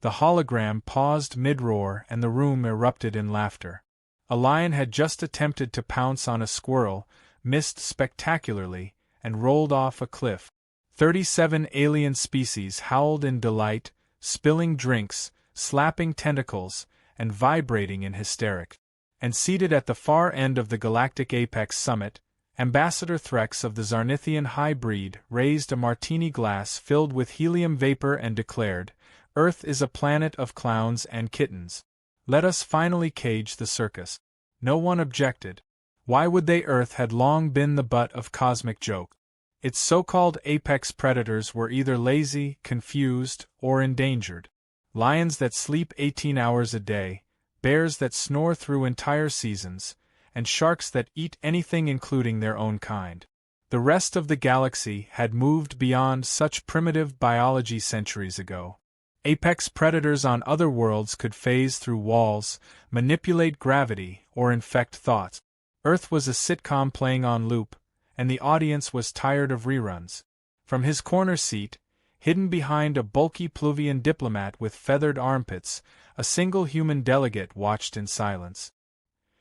The hologram paused mid-roar and the room erupted in laughter. A lion had just attempted to pounce on a squirrel, missed spectacularly, and rolled off a cliff. 37 alien species howled in delight, spilling drinks, slapping tentacles, and vibrating in hysterics. And seated at the far end of the galactic apex summit, Ambassador Threx of the Zarnithian High Breed raised a martini glass filled with helium vapor and declared, "Earth is a planet of clowns and kittens. Let us finally cage the circus." No one objected. Why would they? Earth had long been the butt of cosmic joke. Its so-called apex predators were either lazy, confused, or endangered. Lions that sleep 18 hours a day, bears that snore through entire seasons, and sharks that eat anything including their own kind. The rest of the galaxy had moved beyond such primitive biology centuries ago. Apex predators on other worlds could phase through walls, manipulate gravity, or infect thoughts. Earth was a sitcom playing on loop, and the audience was tired of reruns. From his corner seat, hidden behind a bulky Pluvian diplomat with feathered armpits, a single human delegate watched in silence.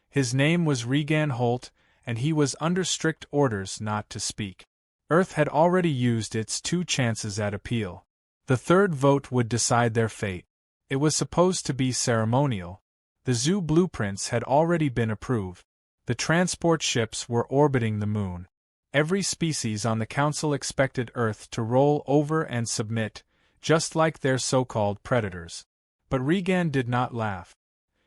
His name was Regan Holt, and he was under strict orders not to speak. Earth had already used its 2 chances at appeal. The third vote would decide their fate. It was supposed to be ceremonial. The zoo blueprints had already been approved. The transport ships were orbiting the moon. Every species on the Council expected Earth to roll over and submit, just like their so-called predators. But Regan did not laugh.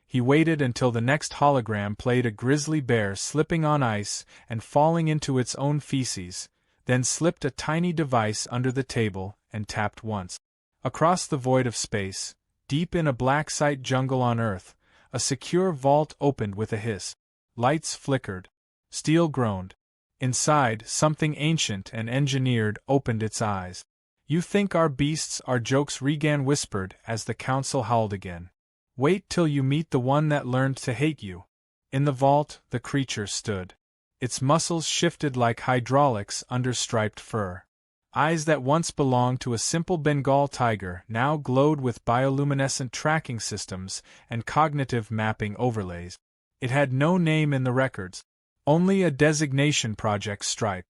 He waited until the next hologram played a grizzly bear slipping on ice and falling into its own feces, then slipped a tiny device under the table and tapped once. Across the void of space, deep in a black site jungle on Earth, a secure vault opened with a hiss. Lights flickered. Steel groaned. Inside, something ancient and engineered opened its eyes. "You think our beasts are jokes," Regan whispered as the Council howled again. "Wait till you meet the one that learned to hate you." In the vault, the creature stood. Its muscles shifted like hydraulics under striped fur. Eyes that once belonged to a simple Bengal tiger now glowed with bioluminescent tracking systems and cognitive mapping overlays. It had no name in the records, only a designation: Project Stripe.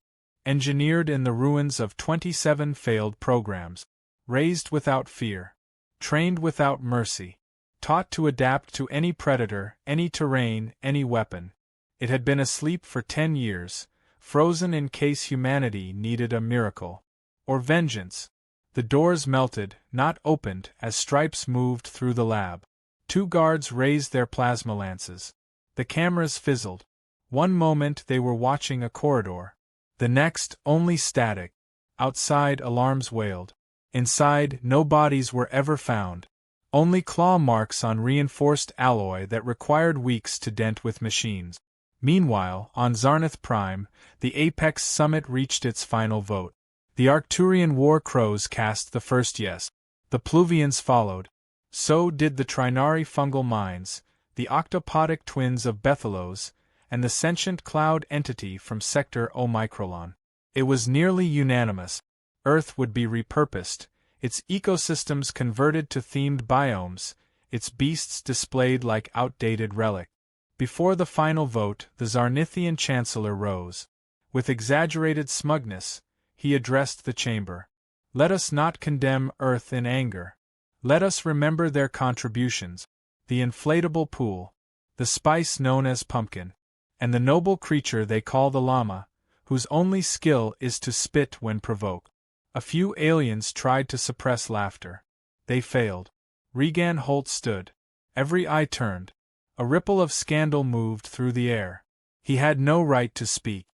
Engineered in the ruins of 27 failed programs. Raised without fear. Trained without mercy. Taught to adapt to any predator, any terrain, any weapon. It had been asleep for 10 years, frozen in case humanity needed a miracle. Or vengeance. The doors melted, not opened, as Stripes moved through the lab. 2 guards raised their plasma lances. The cameras fizzled. One moment they were watching a corridor. The next, only static. Outside, alarms wailed. Inside, no bodies were ever found. Only claw marks on reinforced alloy that required weeks to dent with machines. Meanwhile, on Zarnith Prime, the Apex Summit reached its final vote. The Arcturian War Crows cast the first yes. The Pluvians followed. So did the Trinari fungal mines, the octopodic twins of Bethelos, and the sentient cloud entity from Sector Omicrolon. It was nearly unanimous. Earth would be repurposed, its ecosystems converted to themed biomes, its beasts displayed like outdated relics. Before the final vote, the Zarnithian Chancellor rose. With exaggerated smugness, he addressed the chamber. "Let us not condemn Earth in anger. Let us remember their contributions: the inflatable pool, the spice known as pumpkin, and the noble creature they call the llama, whose only skill is to spit when provoked." A few aliens tried to suppress laughter. They failed. Regan Holt stood. Every eye turned. A ripple of scandal moved through the air. He had no right to speak.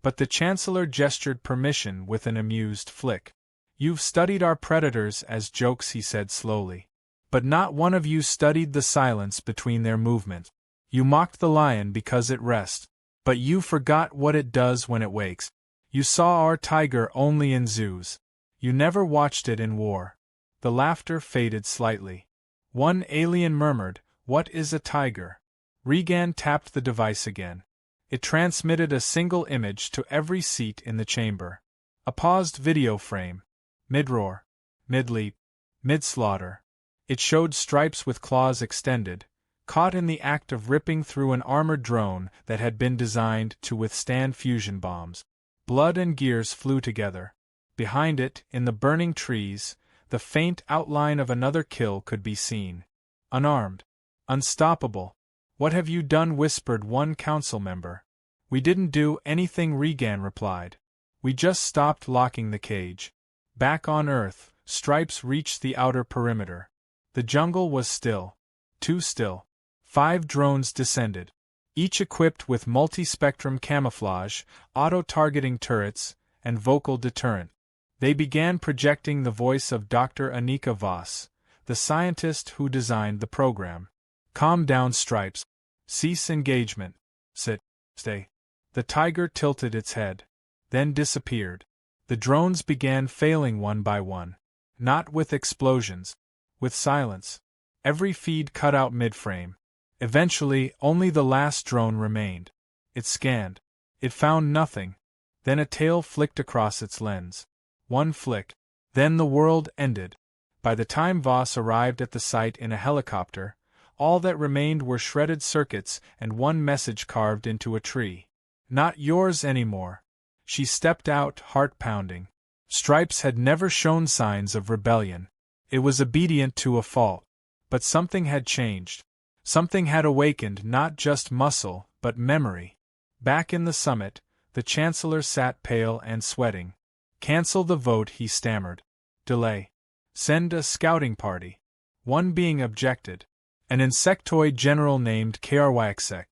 But the Chancellor gestured permission with an amused flick. "You've studied our predators as jokes," he said slowly. "But not one of you studied the silence between their movements. You mocked the lion because it rests. But you forgot what it does when it wakes. You saw our tiger only in zoos. You never watched it in war." The laughter faded slightly. One alien murmured, "What is a tiger?" Regan tapped the device again. It transmitted a single image to every seat in the chamber. A paused video frame. Mid-roar. Mid-leap. Mid-slaughter. It showed Stripes with claws extended, caught in the act of ripping through an armored drone that had been designed to withstand fusion bombs. Blood and gears flew together. Behind it, in the burning trees, the faint outline of another kill could be seen. Unarmed. Unstoppable. "What have you done?" whispered one council member. "We didn't do anything," Regan replied. "We just stopped locking the cage." Back on Earth, Stripes reached the outer perimeter. The jungle was still. Too still. 5 drones descended, each equipped with multi-spectrum camouflage, auto-targeting turrets, and vocal deterrent. They began projecting the voice of Dr. Anika Voss, the scientist who designed the program. "Calm down, Stripes. Cease engagement. Sit. Stay." The tiger tilted its head, then disappeared. The drones began failing one by one. Not with explosions. With silence. Every feed cut out mid-frame. Eventually, only the last drone remained. It scanned. It found nothing. Then a tail flicked across its lens. One flick. Then the world ended. By the time Voss arrived at the site in a helicopter, all that remained were shredded circuits and one message carved into a tree. "Not yours anymore." She stepped out, heart pounding. Stripes had never shown signs of rebellion. It was obedient to a fault. But something had changed. Something had awakened not just muscle, but memory. Back in the summit, the Chancellor sat pale and sweating. "Cancel the vote," he stammered. "Delay. Send a scouting party." One being objected. "An insectoid general named Krwaxek.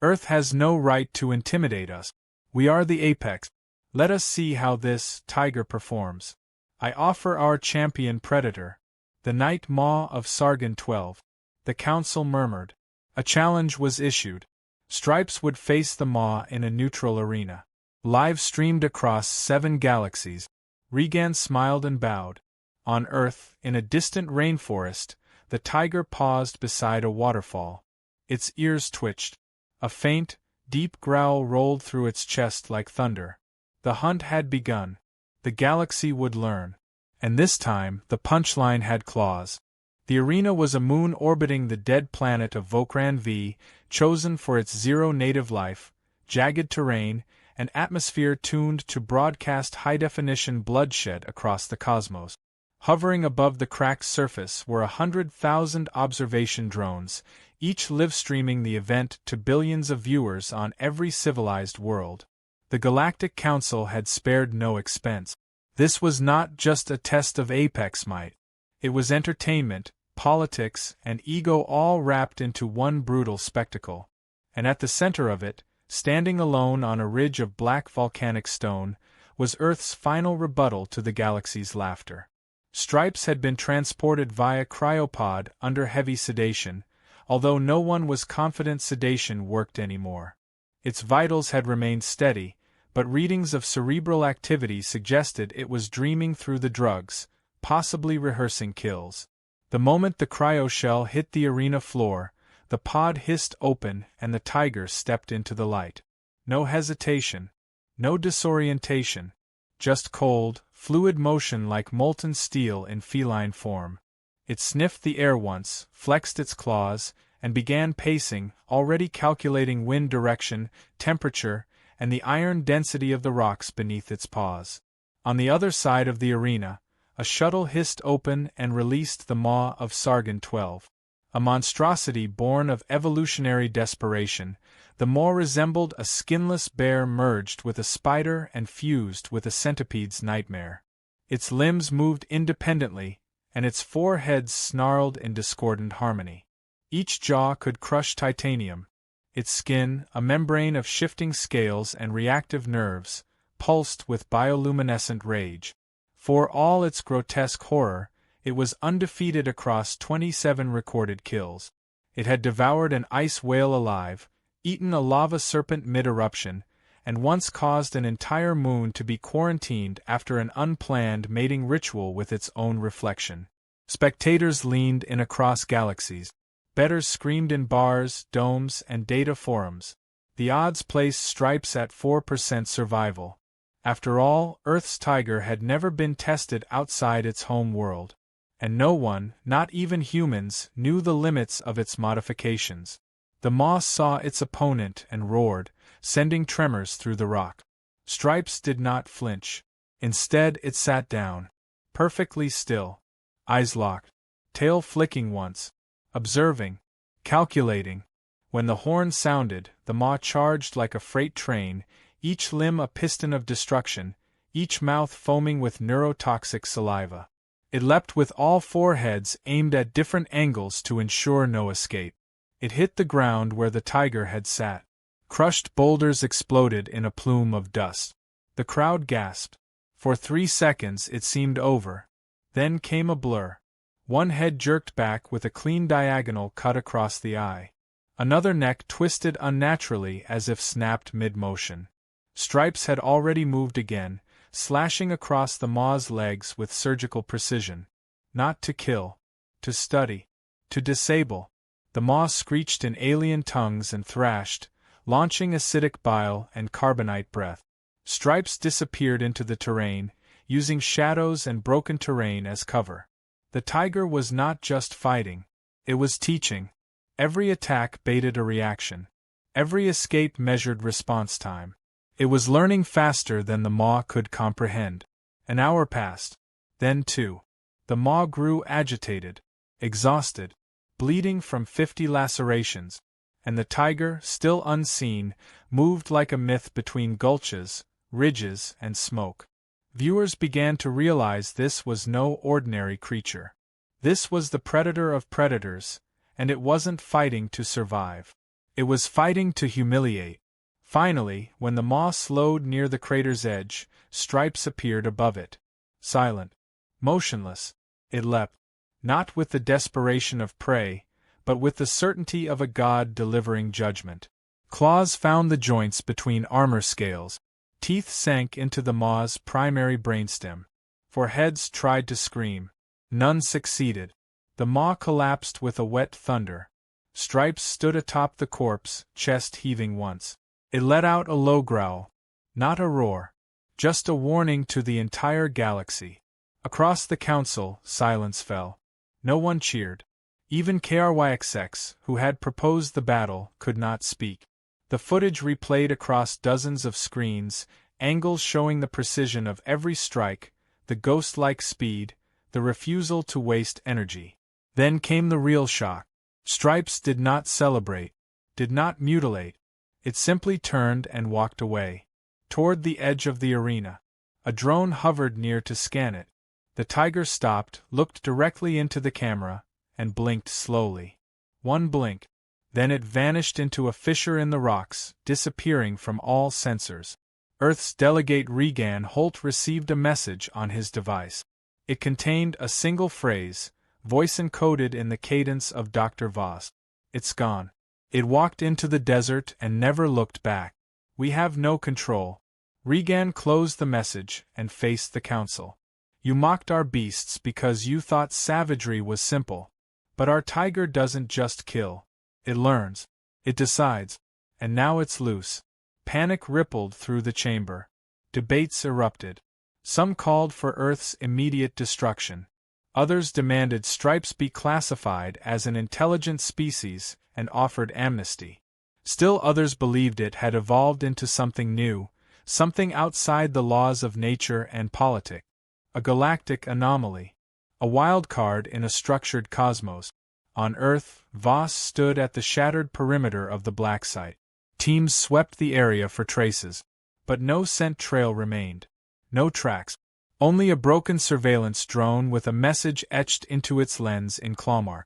Earth has no right to intimidate us. We are the apex. Let us see how this tiger performs. I offer our champion predator, the Night Maw of Sargon 12. The council murmured. A challenge was issued. Stripes would face the Maw in a neutral arena. Live streamed across 7 galaxies. Regan smiled and bowed. On Earth, in a distant rainforest, the tiger paused beside a waterfall. Its ears twitched. A faint, deep growl rolled through its chest like thunder. The hunt had begun. The galaxy would learn. And this time, the punchline had claws. The arena was a moon orbiting the dead planet of Vokran V, chosen for its zero native life, jagged terrain, and atmosphere tuned to broadcast high-definition bloodshed across the cosmos. Hovering above the cracked surface were 100,000 observation drones, each live-streaming the event to billions of viewers on every civilized world. The Galactic Council had spared no expense. This was not just a test of Apex might. It was entertainment, politics, and ego all wrapped into one brutal spectacle. And at the center of it, standing alone on a ridge of black volcanic stone, was Earth's final rebuttal to the galaxy's laughter. Stripes had been transported via cryopod under heavy sedation, although no one was confident sedation worked anymore. Its vitals had remained steady, but readings of cerebral activity suggested it was dreaming through the drugs, possibly rehearsing kills. The moment the cryoshell hit the arena floor, the pod hissed open and the tiger stepped into the light. No hesitation. No disorientation. Just cold, fluid motion like molten steel in feline form. It sniffed the air once, flexed its claws, and began pacing, already calculating wind direction, temperature, and the iron density of the rocks beneath its paws. On the other side of the arena, a shuttle hissed open and released the Maw of Sargon 12. A monstrosity born of evolutionary desperation, the Maw resembled a skinless bear merged with a spider and fused with a centipede's nightmare. Its limbs moved independently, and its 4 heads snarled in discordant harmony. Each jaw could crush titanium. Its skin, a membrane of shifting scales and reactive nerves, pulsed with bioluminescent rage. For all its grotesque horror, it was undefeated across 27 recorded kills. It had devoured an ice whale alive, eaten a lava serpent mid-eruption, and once caused an entire moon to be quarantined after an unplanned mating ritual with its own reflection. Spectators leaned in across galaxies. Bettors screamed in bars, domes, and data forums. The odds placed Stripes at 4% survival. After all, Earth's tiger had never been tested outside its home world. and no one, not even humans, knew the limits of its modifications. The Maw saw its opponent and roared, sending tremors through the rock. Stripes did not flinch. Instead, it sat down, perfectly still, eyes locked, tail flicking once, observing, calculating. When the horn sounded, the Maw charged like a freight train, each limb a piston of destruction, each mouth foaming with neurotoxic saliva. It leapt with all four heads aimed at different angles to ensure no escape. It hit the ground where the tiger had sat. Crushed boulders exploded in a plume of dust. The crowd gasped. For 3 seconds it seemed over. Then came a blur. One head jerked back with a clean diagonal cut across the eye. Another neck twisted unnaturally as if snapped mid-motion. Stripes had already moved again, slashing across the Maw's legs with surgical precision. Not to kill. To study. To disable. The Maw screeched in alien tongues and thrashed, launching acidic bile and carbonite breath. Stripes disappeared into the terrain, using shadows and broken terrain as cover. The tiger was not just fighting. It was teaching. Every attack baited a reaction. Every escape measured response time. It was learning faster than the Maw could comprehend. An hour passed. Then 2. The Maw grew agitated, exhausted, bleeding from 50 lacerations, and the tiger, still unseen, moved like a myth between gulches, ridges, and smoke. Viewers began to realize this was no ordinary creature. This was the predator of predators, and it wasn't fighting to survive. It was fighting to humiliate. Finally, when the Maw slowed near the crater's edge, Stripes appeared above it. Silent. Motionless. It leapt. Not with the desperation of prey, but with the certainty of a god delivering judgment. Claws found the joints between armor scales. Teeth sank into the Maw's primary brainstem. Four heads tried to scream. None succeeded. The Maw collapsed with a wet thunder. Stripes stood atop the corpse, chest heaving once. It let out a low growl. Not a roar. Just a warning to the entire galaxy. Across the council, silence fell. No one cheered. Even KRYXX, who had proposed the battle, could not speak. The footage replayed across dozens of screens, angles showing the precision of every strike, the ghost-like speed, the refusal to waste energy. Then came the real shock. Stripes did not celebrate, did not mutilate. It simply turned and walked away. Toward the edge of the arena. A drone hovered near to scan it. The tiger stopped, looked directly into the camera, and blinked slowly. One blink. Then it vanished into a fissure in the rocks, disappearing from all sensors. Earth's delegate Regan Holt received a message on his device. It contained a single phrase, voice encoded in the cadence of Dr. Voss. It's gone. It walked into the desert and never looked back. We have no control. Regan closed the message and faced the council. You mocked our beasts because you thought savagery was simple. But our tiger doesn't just kill. It learns. It decides. And now it's loose. Panic rippled through the chamber. Debates erupted. Some called for Earth's immediate destruction. Others demanded Stripes be classified as an intelligent species and offered amnesty. Still others believed it had evolved into something new, something outside the laws of nature and politics. A galactic anomaly. A wild card in a structured cosmos. On Earth, Voss stood at the shattered perimeter of the black site. Teams swept the area for traces. But no scent trail remained. No tracks. Only a broken surveillance drone with a message etched into its lens in clawmark.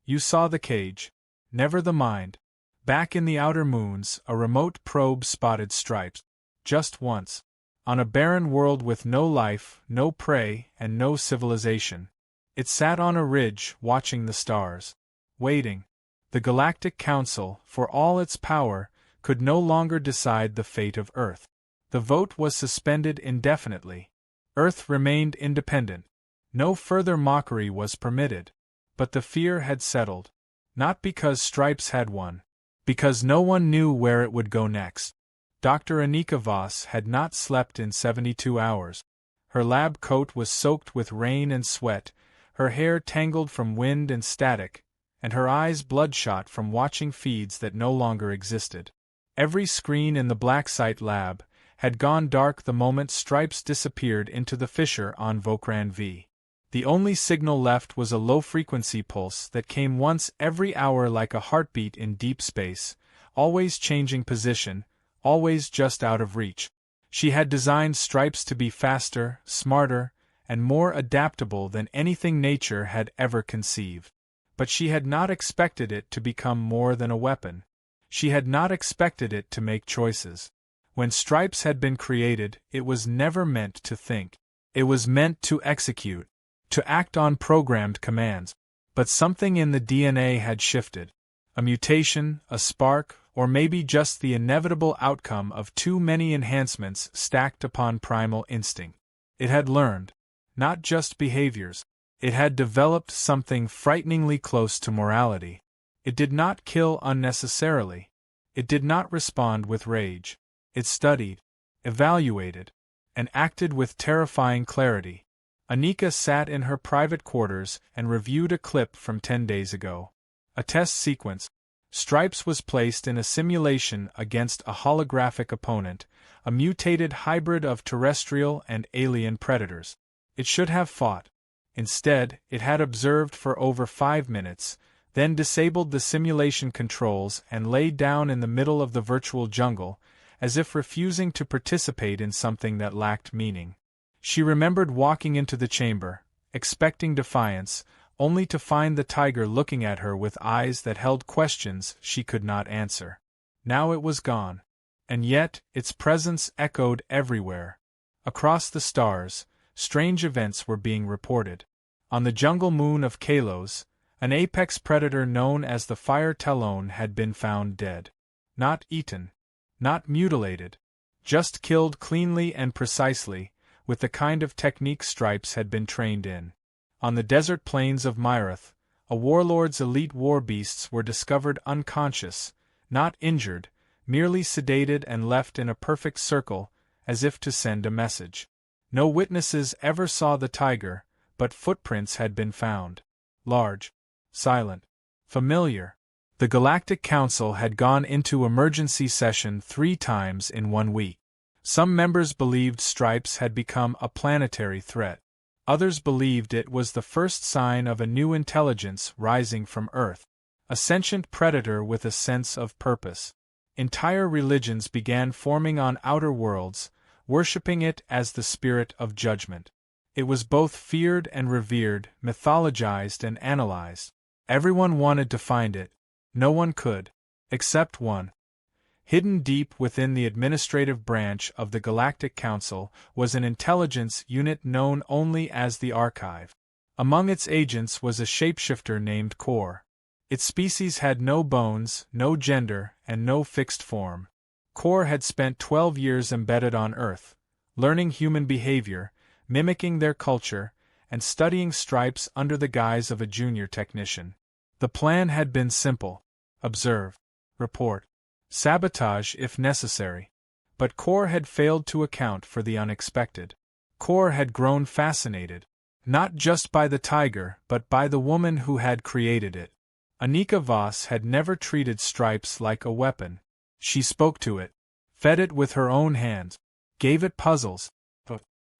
You saw the cage. Never the mind. Back in the outer moons, a remote probe spotted Stripes. Just once. On a barren world with no life, no prey, and no civilization. It sat on a ridge, watching the stars. Waiting. The Galactic Council, for all its power, could no longer decide the fate of Earth. The vote was suspended indefinitely. Earth remained independent. No further mockery was permitted. But the fear had settled. Not because Stripes had won. Because no one knew where it would go next. Dr. Anika Voss had not slept in 72 hours. Her lab coat was soaked with rain and sweat, her hair tangled from wind and static, and her eyes bloodshot from watching feeds that no longer existed. Every screen in the Blacksite lab had gone dark the moment Stripes disappeared into the fissure on Vokran V. The only signal left was a low-frequency pulse that came once every hour like a heartbeat in deep space, always changing position, always just out of reach. She had designed Stripes to be faster, smarter, and more adaptable than anything nature had ever conceived. But she had not expected it to become more than a weapon. She had not expected it to make choices. When Stripes had been created, it was never meant to think. It was meant to execute, to act on programmed commands. But something in the DNA had shifted. A mutation, a spark, or maybe just the inevitable outcome of too many enhancements stacked upon primal instinct. It had learned, not just behaviors. It had developed something frighteningly close to morality. It did not kill unnecessarily. It did not respond with rage. It studied, evaluated, and acted with terrifying clarity. Anika sat in her private quarters and reviewed a clip from 10 days ago. A test sequence. Stripes was placed in a simulation against a holographic opponent, a mutated hybrid of terrestrial and alien predators. It should have fought. Instead, it had observed for over 5 minutes, then disabled the simulation controls and lay down in the middle of the virtual jungle, as if refusing to participate in something that lacked meaning. She remembered walking into the chamber, expecting defiance, only to find the tiger looking at her with eyes that held questions she could not answer. Now it was gone. And yet, its presence echoed everywhere. Across the stars, strange events were being reported. On the jungle moon of Kalos, an apex predator known as the Fire Talon had been found dead. Not eaten. Not mutilated. Just killed cleanly and precisely, with the kind of technique Stripes had been trained in. On the desert plains of Myrath, a warlord's elite war beasts were discovered unconscious, not injured, merely sedated and left in a perfect circle, as if to send a message. No witnesses ever saw the tiger, but footprints had been found. Large, silent, familiar. The Galactic Council had gone into emergency session 3 times in 1 week. Some members believed Stripes had become a planetary threat. Others believed it was the first sign of a new intelligence rising from Earth, a sentient predator with a sense of purpose. Entire religions began forming on outer worlds, worshipping it as the spirit of judgment. It was both feared and revered, mythologized and analyzed. Everyone wanted to find it. No one could. Except one. Hidden deep within the administrative branch of the Galactic Council was an intelligence unit known only as the Archive. Among its agents was a shapeshifter named Core. Its species had no bones, no gender, and no fixed form. Core had spent 12 years embedded on Earth, learning human behavior, mimicking their culture, and studying Stripes under the guise of a junior technician. The plan had been simple: observe, report, sabotage if necessary. But Core had failed to account for the unexpected. Core had grown fascinated, not just by the tiger, but by the woman who had created it. Anika Voss had never treated Stripes like a weapon. She spoke to it, fed it with her own hands, gave it puzzles.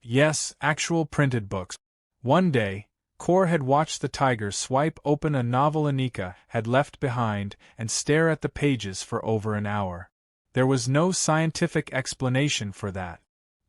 Yes, actual printed books. One day, Core had watched the tiger swipe open a novel Anika had left behind and stare at the pages for over an hour. There was no scientific explanation for that.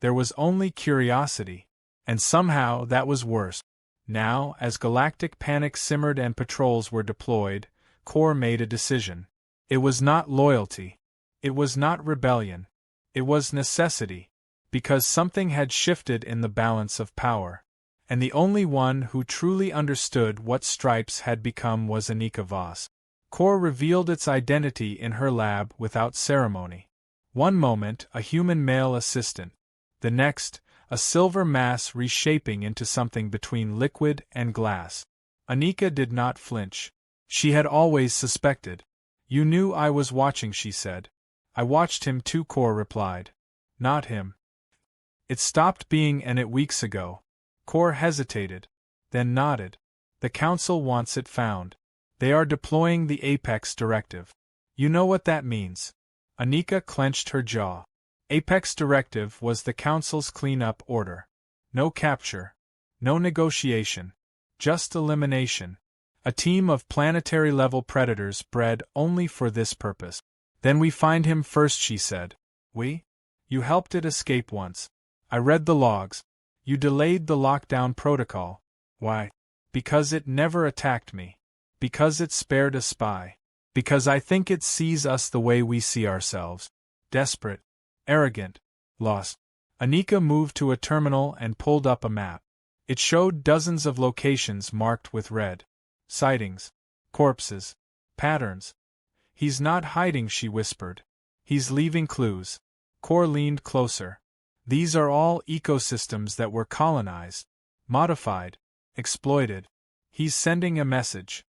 There was only curiosity. And somehow that was worse. Now, as galactic panic simmered and patrols were deployed, Core made a decision. It was not loyalty. It was not rebellion. It was necessity. Because something had shifted in the balance of power. And the only one who truly understood what Stripes had become was Anika Voss. Core revealed its identity in her lab without ceremony. One moment, a human male assistant. The next, a silver mass reshaping into something between liquid and glass. Anika did not flinch. She had always suspected. "You knew I was watching," she said. "I watched him too," Core replied. "Not him. It stopped being an it weeks ago." Core hesitated, then nodded. The Council wants it found. They are deploying the Apex Directive. You know what that means. Anika clenched her jaw. Apex Directive was the Council's clean-up order. No capture. No negotiation. Just elimination. A team of planetary-level predators bred only for this purpose. Then we find him first, she said. We? You helped it escape once. I read the logs. You delayed the lockdown protocol. Why? Because it never attacked me. Because it spared a spy. Because I think it sees us the way we see ourselves. Desperate. Arrogant. Lost. Anika moved to a terminal and pulled up a map. It showed dozens of locations marked with red. Sightings. Corpses. Patterns. He's not hiding, she whispered. He's leaving clues. Kor leaned closer. These are all ecosystems that were colonized, modified, exploited. He's sending a message.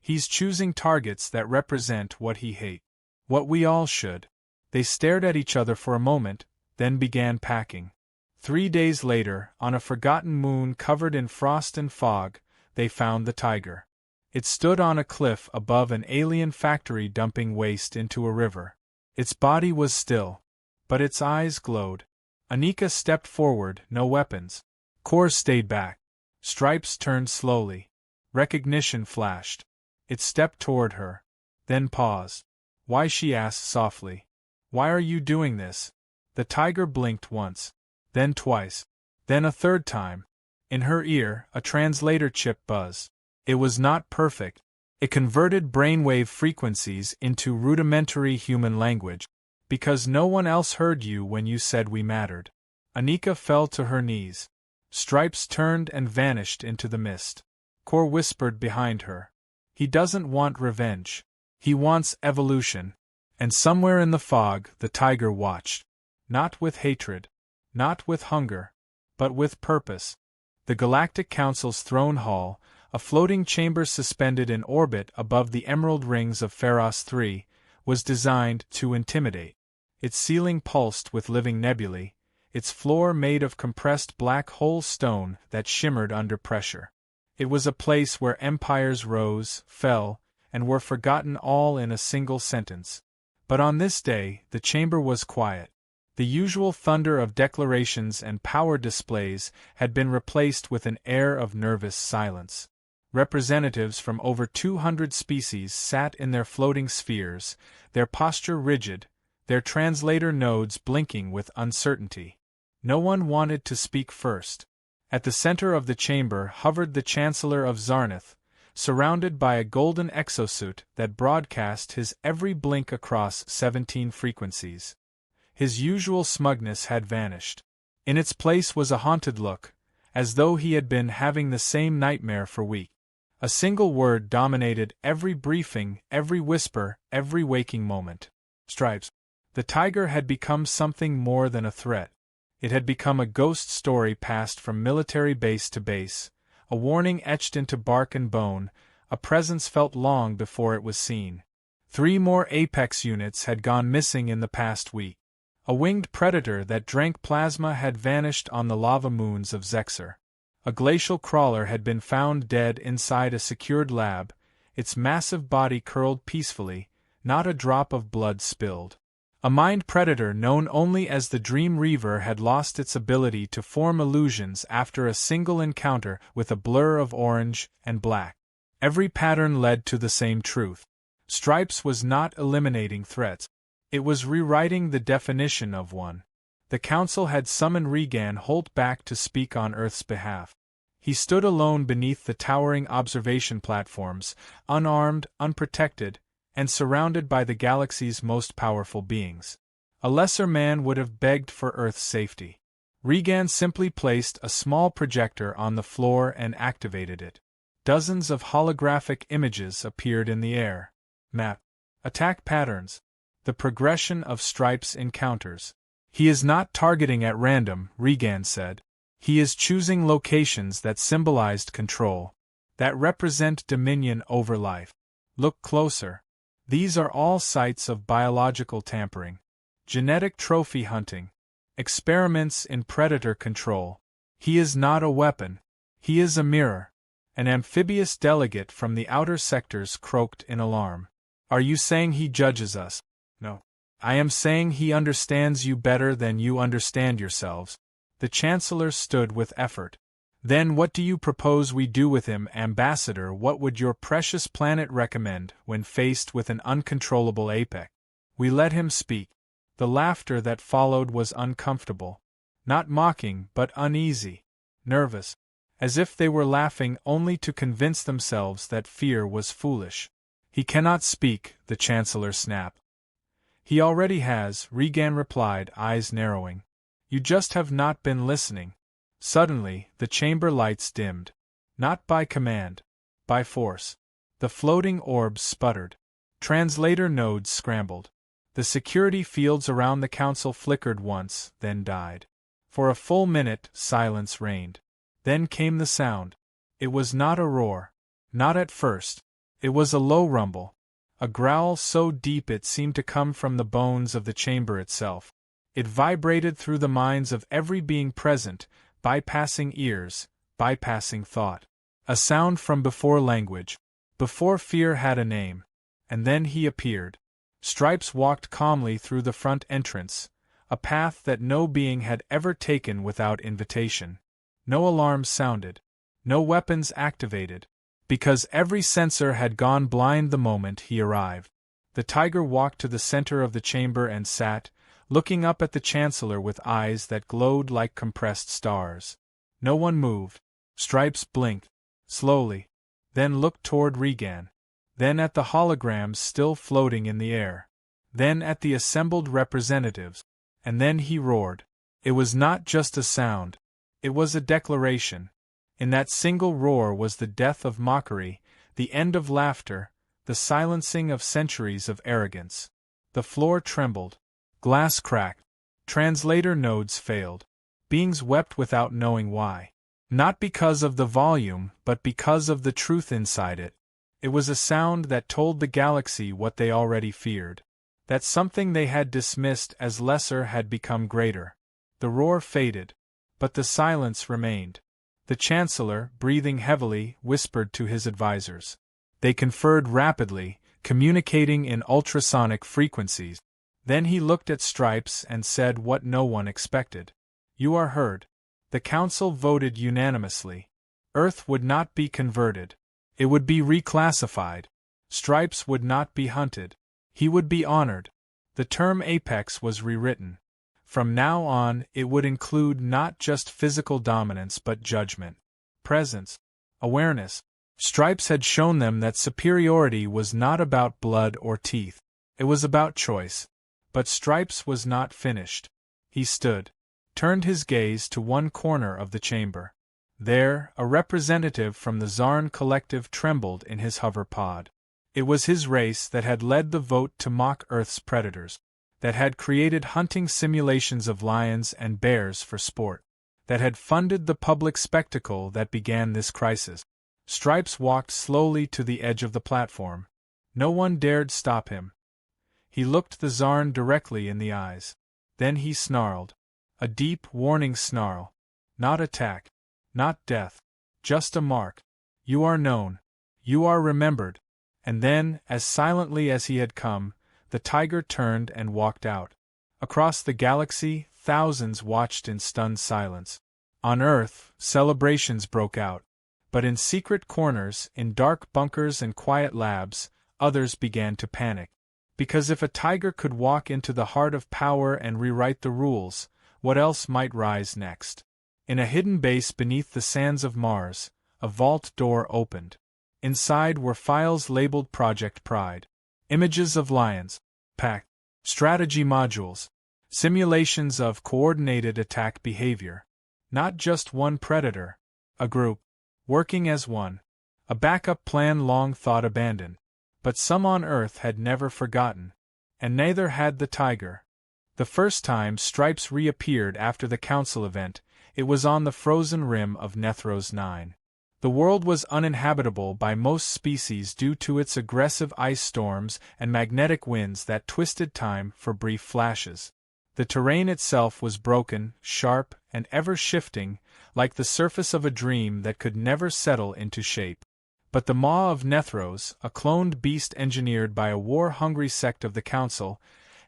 He's choosing targets that represent what he hates. What we all should. They stared at each other for a moment, then began packing. 3 days later, on a forgotten moon covered in frost and fog, they found the tiger. It stood on a cliff above an alien factory dumping waste into a river. Its body was still, but its eyes glowed. Anika stepped forward, no weapons. Kor stayed back. Stripes turned slowly. Recognition flashed. It stepped toward her, then paused. Why, she asked softly. Why are you doing this? The tiger blinked once, then twice, then a third time. In her ear, a translator chip buzzed. It was not perfect. It converted brainwave frequencies into rudimentary human language, because no one else heard you when you said we mattered. Anika fell to her knees. Stripes turned and vanished into the mist. Kor whispered behind her. He doesn't want revenge. He wants evolution. And somewhere in the fog, the tiger watched. Not with hatred. Not with hunger. But with purpose. The Galactic Council's throne hall, a floating chamber suspended in orbit above the emerald rings of Pharos III, was designed to intimidate. Its ceiling pulsed with living nebulae, its floor made of compressed black hole stone that shimmered under pressure. It was a place where empires rose, fell, and were forgotten all in a single sentence. But on this day, the chamber was quiet. The usual thunder of declarations and power displays had been replaced with an air of nervous silence. Representatives from over 200 species sat in their floating spheres, their posture rigid, their translator nodes blinking with uncertainty. No one wanted to speak first. At the center of the chamber hovered the Chancellor of Zarnath, surrounded by a golden exosuit that broadcast his every blink across 17 frequencies. His usual smugness had vanished. In its place was a haunted look, as though he had been having the same nightmare for weeks. A single word dominated every briefing, every whisper, every waking moment. Stripes. The tiger had become something more than a threat. It had become a ghost story passed from military base to base, a warning etched into bark and bone, a presence felt long before it was seen. 3 more Apex units had gone missing in the past week. A winged predator that drank plasma had vanished on the lava moons of Zexer. A glacial crawler had been found dead inside a secured lab, its massive body curled peacefully, not a drop of blood spilled. A mind predator known only as the Dream Reaver had lost its ability to form illusions after a single encounter with a blur of orange and black. Every pattern led to the same truth. Stripes was not eliminating threats. It was rewriting the definition of one. The Council had summoned Regan Holt back to speak on Earth's behalf. He stood alone beneath the towering observation platforms, unarmed, unprotected, and surrounded by the galaxy's most powerful beings. A lesser man would have begged for Earth's safety. Regan simply placed a small projector on the floor and activated it. Dozens of holographic images appeared in the air. Map. Attack patterns. The progression of Stripes' encounters. He is not targeting at random, Regan said. He is choosing locations that symbolized control, that represent dominion over life. Look closer. These are all sites of biological tampering, genetic trophy hunting, experiments in predator control. He is not a weapon. He is a mirror. An amphibious delegate from the outer sectors croaked in alarm. Are you saying he judges us? No. I am saying he understands you better than you understand yourselves. The Chancellor stood with effort. Then what do you propose we do with him, Ambassador? What would your precious planet recommend when faced with an uncontrollable apex? We let him speak. The laughter that followed was uncomfortable. Not mocking, but uneasy. Nervous. As if they were laughing only to convince themselves that fear was foolish. He cannot speak, the Chancellor snapped. He already has, Regan replied, eyes narrowing. You just have not been listening. Suddenly, the chamber lights dimmed. Not by command. By force. The floating orbs sputtered. Translator nodes scrambled. The security fields around the council flickered once, then died. For a full minute, silence reigned. Then came the sound. It was not a roar. Not at first. It was a low rumble. A growl so deep it seemed to come from the bones of the chamber itself. It vibrated through the minds of every being present, bypassing ears, bypassing thought. A sound from before language. Before fear had a name. And then he appeared. Stripes walked calmly through the front entrance, a path that no being had ever taken without invitation. No alarms sounded. No weapons activated. Because every sensor had gone blind the moment he arrived. The tiger walked to the center of the chamber and sat, looking up at the Chancellor with eyes that glowed like compressed stars. No one moved. Stripes blinked. Slowly. Then looked toward Regan. Then at the holograms still floating in the air. Then at the assembled representatives. And then he roared. It was not just a sound. It was a declaration. In that single roar was the death of mockery, the end of laughter, the silencing of centuries of arrogance. The floor trembled. Glass cracked. Translator nodes failed. Beings wept without knowing why. Not because of the volume, but because of the truth inside it. It was a sound that told the galaxy what they already feared. That something they had dismissed as lesser had become greater. The roar faded. But the silence remained. The Chancellor, breathing heavily, whispered to his advisors. They conferred rapidly, communicating in ultrasonic frequencies. Then he looked at Stripes and said what no one expected. You are heard. The Council voted unanimously. Earth would not be converted. It would be reclassified. Stripes would not be hunted. He would be honored. The term apex was rewritten. From now on, it would include not just physical dominance but judgment, presence, awareness. Stripes had shown them that superiority was not about blood or teeth. It was about choice. But Stripes was not finished. He stood, turned his gaze to one corner of the chamber. There, a representative from the Zarn Collective trembled in his hover pod. It was his race that had led the vote to mock Earth's predators. That had created hunting simulations of lions and bears for sport, that had funded the public spectacle that began this crisis. Stripes walked slowly to the edge of the platform. No one dared stop him. He looked the Zarn directly in the eyes. Then he snarled. A deep, warning snarl. Not attack. Not death. Just a mark. You are known. You are remembered. And then, as silently as he had come, the tiger turned and walked out. Across the galaxy, thousands watched in stunned silence. On Earth, celebrations broke out. But in secret corners, in dark bunkers and quiet labs, others began to panic. Because if a tiger could walk into the heart of power and rewrite the rules, what else might rise next? In a hidden base beneath the sands of Mars, a vault door opened. Inside were files labeled Project Pride. Images of lions, pack, strategy modules, simulations of coordinated attack behavior. Not just one predator, a group, working as one. A backup plan long thought abandoned. But some on Earth had never forgotten. And neither had the tiger. The first time Stripes reappeared after the Council event, it was on the frozen rim of Nethros 9. The world was uninhabitable by most species due to its aggressive ice storms and magnetic winds that twisted time for brief flashes. The terrain itself was broken, sharp, and ever-shifting, like the surface of a dream that could never settle into shape. But the Maw of Nethros, a cloned beast engineered by a war-hungry sect of the Council,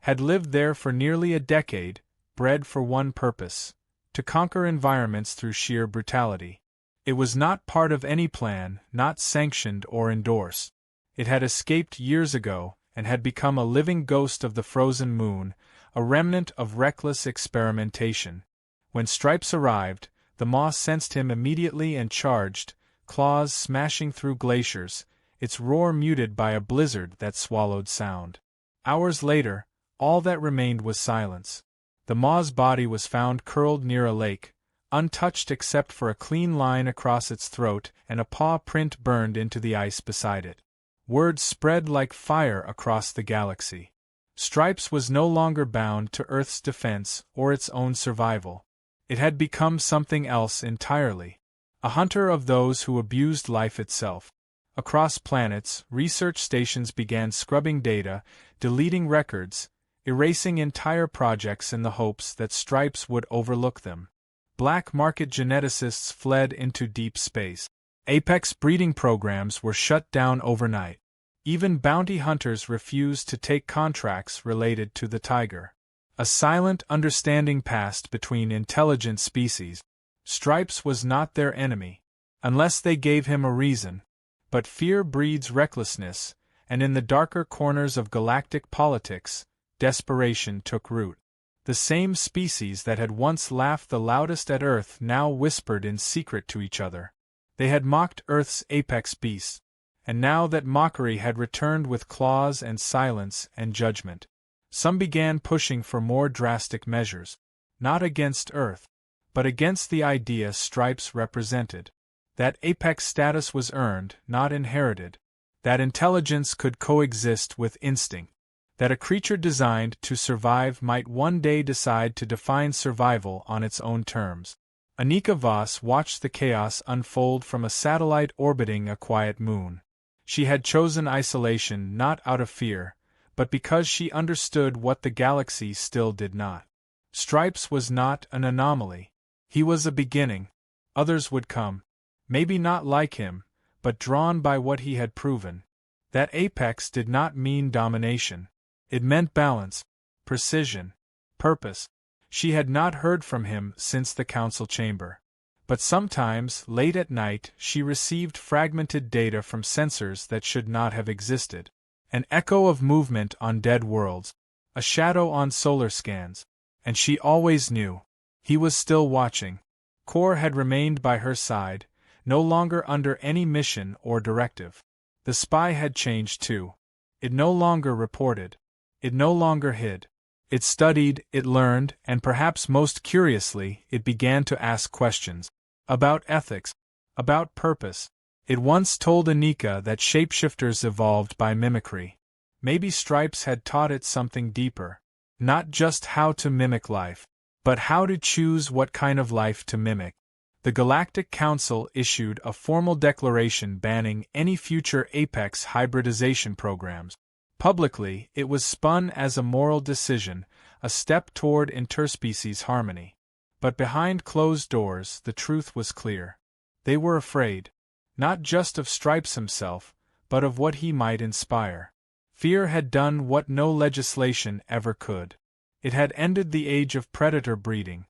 had lived there for nearly a decade, bred for one purpose: to conquer environments through sheer brutality. It was not part of any plan, not sanctioned or endorsed. It had escaped years ago, and had become a living ghost of the frozen moon, a remnant of reckless experimentation. When Stripes arrived, the Maw sensed him immediately and charged, claws smashing through glaciers, its roar muted by a blizzard that swallowed sound. Hours later, all that remained was silence. The Maw's body was found curled near a lake, untouched except for a clean line across its throat and a paw print burned into the ice beside it. Word spread like fire across the galaxy. Stripes was no longer bound to Earth's defense or its own survival. It had become something else entirely. A hunter of those who abused life itself. Across planets, research stations began scrubbing data, deleting records, erasing entire projects in the hopes that Stripes would overlook them. Black market geneticists fled into deep space. Apex breeding programs were shut down overnight. Even bounty hunters refused to take contracts related to the tiger. A silent understanding passed between intelligent species. Stripes was not their enemy, unless they gave him a reason. But fear breeds recklessness, and in the darker corners of galactic politics, desperation took root. The same species that had once laughed the loudest at Earth now whispered in secret to each other. They had mocked Earth's apex beasts, and now that mockery had returned with claws and silence and judgment, some began pushing for more drastic measures, not against Earth, but against the idea Stripes represented. That apex status was earned, not inherited. That intelligence could coexist with instinct. That a creature designed to survive might one day decide to define survival on its own terms. Anika Voss watched the chaos unfold from a satellite orbiting a quiet moon. She had chosen isolation not out of fear, but because she understood what the galaxy still did not. Stripes was not an anomaly. He was a beginning. Others would come. Maybe not like him, but drawn by what he had proven. That apex did not mean domination. It meant balance, precision, purpose. She had not heard from him since the council chamber. But sometimes, late at night, she received fragmented data from sensors that should not have existed. An echo of movement on dead worlds, a shadow on solar scans, and she always knew. He was still watching. Kor had remained by her side, no longer under any mission or directive. The spy had changed too. It no longer reported. It no longer hid. It studied, it learned, and perhaps most curiously, it began to ask questions. About ethics. About purpose. It once told Anika that shapeshifters evolved by mimicry. Maybe Stripes had taught it something deeper. Not just how to mimic life, but how to choose what kind of life to mimic. The Galactic Council issued a formal declaration banning any future Apex hybridization programs. Publicly, it was spun as a moral decision, a step toward interspecies harmony. But behind closed doors, the truth was clear. They were afraid. Not just of Stripes himself, but of what he might inspire. Fear had done what no legislation ever could. It had ended the age of predator breeding.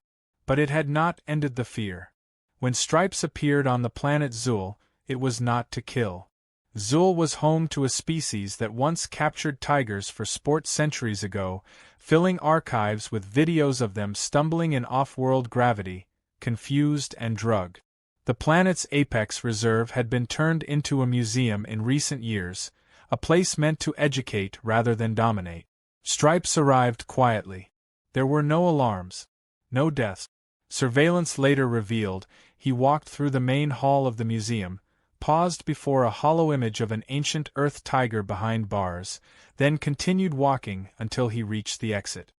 But it had not ended the fear. When Stripes appeared on the planet Zul, it was not to kill. Zul was home to a species that once captured tigers for sport centuries ago, filling archives with videos of them stumbling in off-world gravity, confused and drugged. The planet's apex reserve had been turned into a museum in recent years, a place meant to educate rather than dominate. Stripes arrived quietly. There were no alarms, no deaths. Surveillance later revealed he walked through the main hall of the museum, paused before a hollow image of an ancient Earth tiger behind bars, then continued walking until he reached the exit.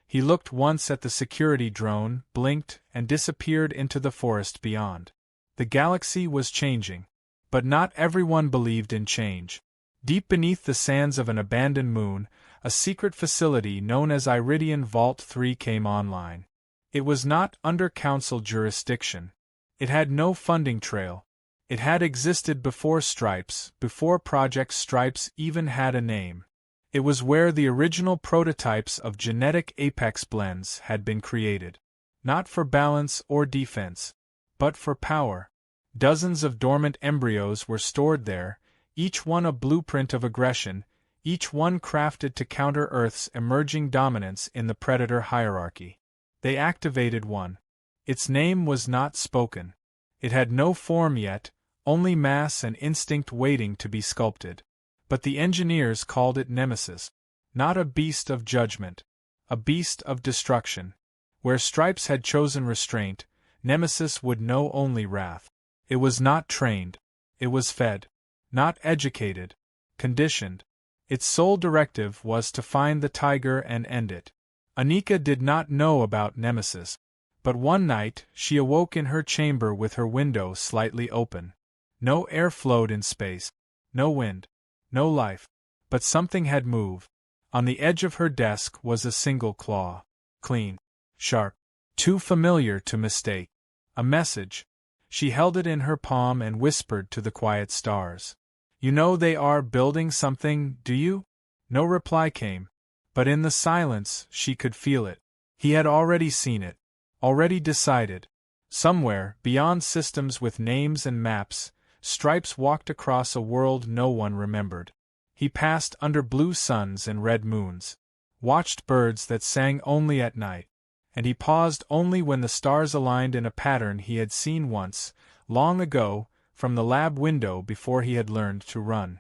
He looked once at the security drone, blinked, and disappeared into the forest beyond. The galaxy was changing. But not everyone believed in change. Deep beneath the sands of an abandoned moon, a secret facility known as Iridian Vault 3 came online. It was not under Council jurisdiction. It had no funding trail. It had existed before Stripes, before Project Stripes even had a name. It was where the original prototypes of genetic apex blends had been created. Not for balance or defense, but for power. Dozens of dormant embryos were stored there, each one a blueprint of aggression, each one crafted to counter Earth's emerging dominance in the predator hierarchy. They activated one. Its name was not spoken. It had no form yet, only mass and instinct waiting to be sculpted. But the engineers called it Nemesis. Not a beast of judgment. A beast of destruction. Where Stripes had chosen restraint, Nemesis would know only wrath. It was not trained. It was fed. Not educated. Conditioned. Its sole directive was to find the tiger and end it. Anika did not know about Nemesis. But one night, she awoke in her chamber with her window slightly open. No air flowed in space. No wind. No life. But something had moved. On the edge of her desk was a single claw. Clean. Sharp. Too familiar to mistake. A message. She held it in her palm and whispered to the quiet stars. You know they are building something, do you? No reply came. But in the silence, she could feel it. He had already seen it. Already decided. Somewhere, beyond systems with names and maps, Stripes walked across a world no one remembered. He passed under blue suns and red moons. Watched birds that sang only at night. And he paused only when the stars aligned in a pattern he had seen once, long ago, from the lab window before he had learned to run.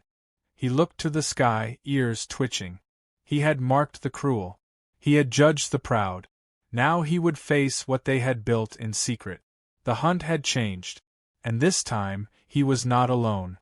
He looked to the sky, ears twitching. He had marked the cruel. He had judged the proud. Now he would face what they had built in secret. The hunt had changed. And this time, he was not alone.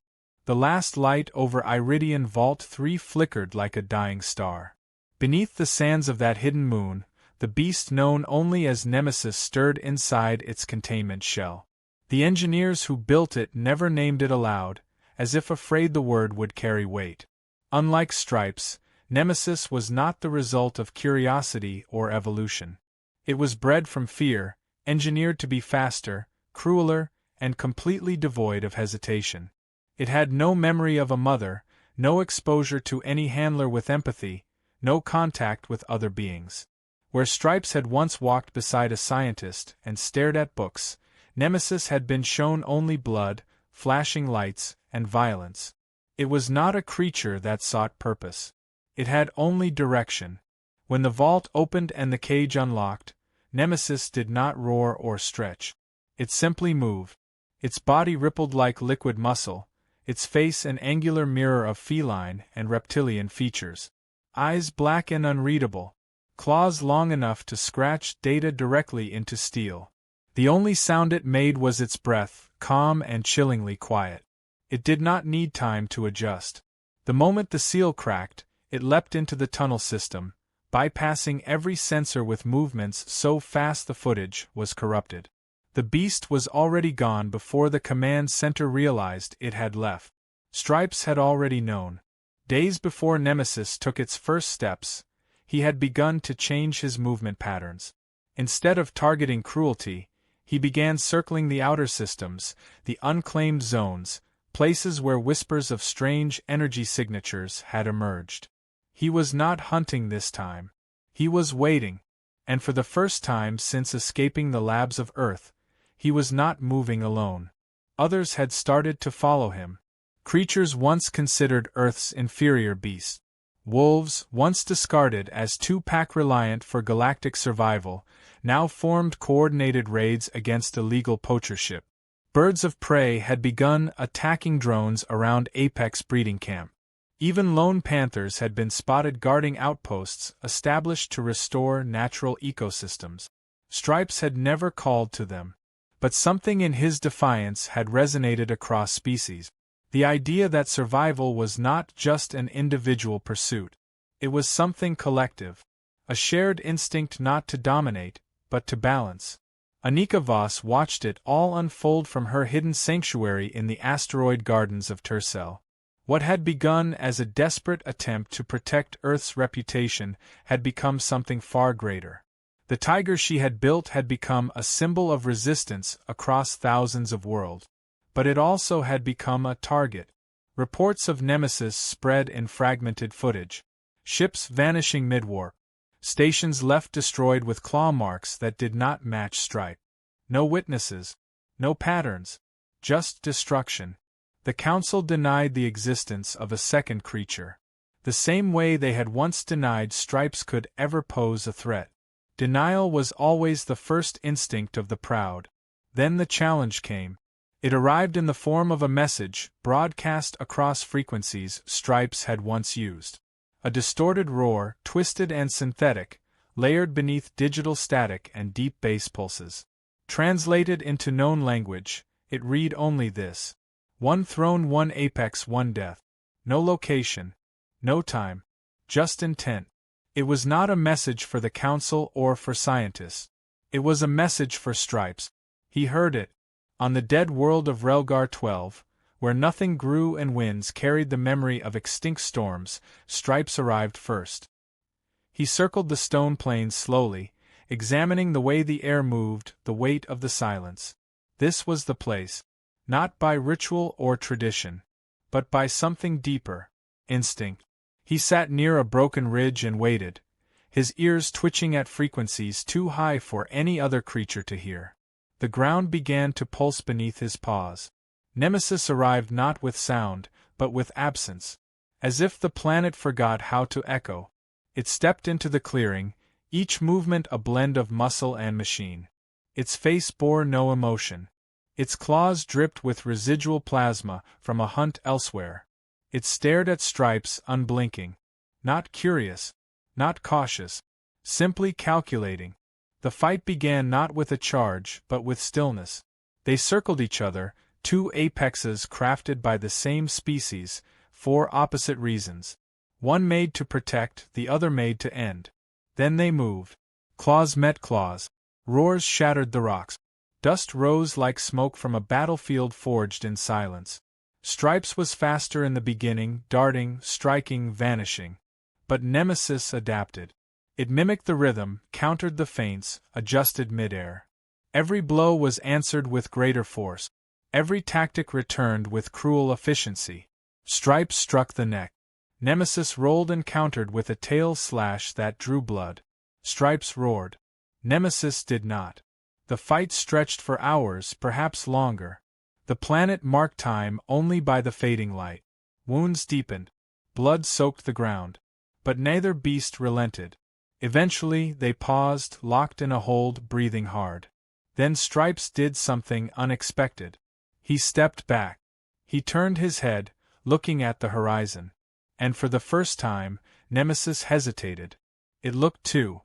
The last light over Iridian Vault 3 flickered like a dying star. Beneath the sands of that hidden moon, the beast known only as Nemesis stirred inside its containment shell. The engineers who built it never named it aloud, as if afraid the word would carry weight. Unlike Stripes, Nemesis was not the result of curiosity or evolution. It was bred from fear, engineered to be faster, crueler, and completely devoid of hesitation. It had no memory of a mother, no exposure to any handler with empathy, no contact with other beings. Where Stripes had once walked beside a scientist and stared at books, Nemesis had been shown only blood, flashing lights, and violence. It was not a creature that sought purpose. It had only direction. When the vault opened and the cage unlocked, Nemesis did not roar or stretch. It simply moved. Its body rippled like liquid muscle, its face an angular mirror of feline and reptilian features. Eyes black and unreadable, claws long enough to scratch data directly into steel. The only sound it made was its breath, calm and chillingly quiet. It did not need time to adjust. The moment the seal cracked, it leapt into the tunnel system, bypassing every sensor with movements so fast the footage was corrupted. The beast was already gone before the command center realized it had left. Stripes had already known. Days before Nemesis took its first steps, he had begun to change his movement patterns. Instead of targeting cruelty, he began circling the outer systems, the unclaimed zones, places where whispers of strange energy signatures had emerged. He was not hunting this time. He was waiting. And for the first time since escaping the labs of Earth, he was not moving alone. Others had started to follow him. Creatures once considered Earth's inferior beasts. Wolves, once discarded as too pack-reliant for galactic survival, now formed coordinated raids against illegal poacher ship. Birds of prey had begun attacking drones around Apex breeding camp. Even lone panthers had been spotted guarding outposts established to restore natural ecosystems. Stripes had never called to them. But something in his defiance had resonated across species. The idea that survival was not just an individual pursuit. It was something collective. A shared instinct not to dominate, but to balance. Anika Voss watched it all unfold from her hidden sanctuary in the asteroid gardens of Tercel. What had begun as a desperate attempt to protect Earth's reputation had become something far greater. The tiger she had built had become a symbol of resistance across thousands of worlds. But it also had become a target. Reports of Nemesis spread in fragmented footage. Ships vanishing mid-warp. Stations left destroyed with claw marks that did not match Stripe. No witnesses. No patterns. Just destruction. The Council denied the existence of a second creature. The same way they had once denied Stripes could ever pose a threat. Denial was always the first instinct of the proud. Then the challenge came. It arrived in the form of a message, broadcast across frequencies Stripes had once used. A distorted roar, twisted and synthetic, layered beneath digital static and deep bass pulses. Translated into known language, it read only this: one throne, one apex, one death. No location. No time. Just intent. It was not a message for the Council or for scientists. It was a message for Stripes. He heard it. On the dead world of Relgar 12, where nothing grew and winds carried the memory of extinct storms, Stripes arrived first. He circled the stone plains slowly, examining the way the air moved, the weight of the silence. This was the place. Not by ritual or tradition, but by something deeper. Instinct. He sat near a broken ridge and waited, his ears twitching at frequencies too high for any other creature to hear. The ground began to pulse beneath his paws. Nemesis arrived not with sound, but with absence. As if the planet forgot how to echo. It stepped into the clearing, each movement a blend of muscle and machine. Its face bore no emotion. Its claws dripped with residual plasma from a hunt elsewhere. It stared at Stripes unblinking. Not curious. Not cautious. Simply calculating. The fight began not with a charge, but with stillness. They circled each other, two apexes crafted by the same species, for opposite reasons. One made to protect, the other made to end. Then they moved. Claws met claws. Roars shattered the rocks. Dust rose like smoke from a battlefield forged in silence. Stripes was faster in the beginning, darting, striking, vanishing. But Nemesis adapted. It mimicked the rhythm, countered the feints, adjusted midair. Every blow was answered with greater force. Every tactic returned with cruel efficiency. Stripes struck the neck. Nemesis rolled and countered with a tail slash that drew blood. Stripes roared. Nemesis did not. The fight stretched for hours, perhaps longer. The planet marked time only by the fading light. Wounds deepened. Blood soaked the ground. But neither beast relented. Eventually, they paused, locked in a hold, breathing hard. Then Stripes did something unexpected. He stepped back. He turned his head, looking at the horizon. And for the first time, Nemesis hesitated. It looked too.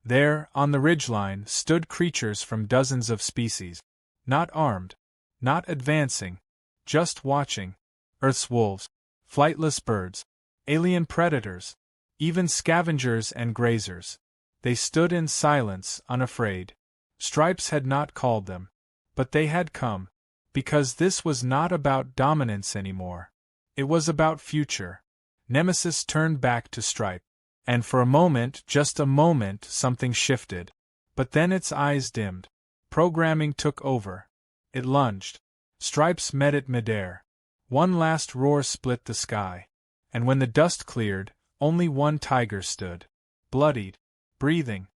There, on the ridgeline, stood creatures from dozens of species. Not armed. Not advancing. Just watching. Earth's wolves. Flightless birds. Alien predators. Even scavengers and grazers. They stood in silence, unafraid. Stripes had not called them. But they had come. Because this was not about dominance anymore. It was about future. Nemesis turned back to Stripe. And for a moment, just a moment, something shifted. But then its eyes dimmed. Programming took over. It lunged. Stripes met it midair. One last roar split the sky. And when the dust cleared, only one tiger stood. Bloodied. Breathing.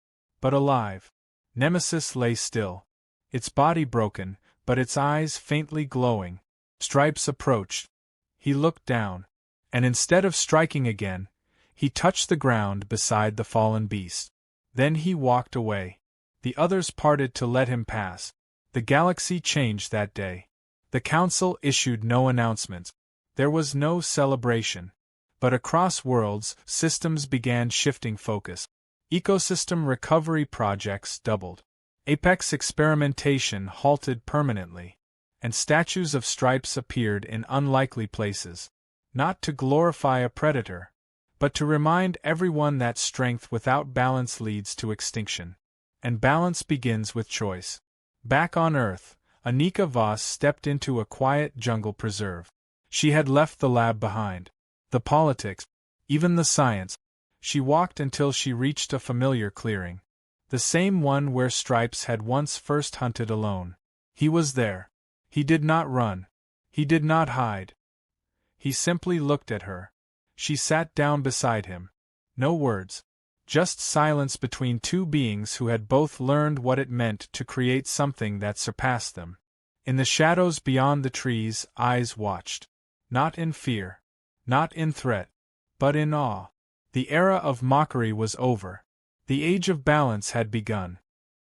But alive. Nemesis lay still. Its body broken, but its eyes faintly glowing. Stripes approached. He looked down. And instead of striking again, he touched the ground beside the fallen beast. Then he walked away. The others parted to let him pass. The galaxy changed that day. The Council issued no announcements. There was no celebration. But across worlds, systems began shifting focus. Ecosystem recovery projects doubled. Apex experimentation halted permanently. And statues of Stripes appeared in unlikely places. Not to glorify a predator, but to remind everyone that strength without balance leads to extinction. And balance begins with choice. Back on Earth, Anika Voss stepped into a quiet jungle preserve. She had left the lab behind. The politics, even the science. She walked until she reached a familiar clearing. The same one where Stripes had once first hunted alone. He was there. He did not run. He did not hide. He simply looked at her. She sat down beside him. No words. Just silence between two beings who had both learned what it meant to create something that surpassed them. In the shadows beyond the trees, eyes watched. Not in fear. Not in threat. But in awe. The era of mockery was over. The age of balance had begun.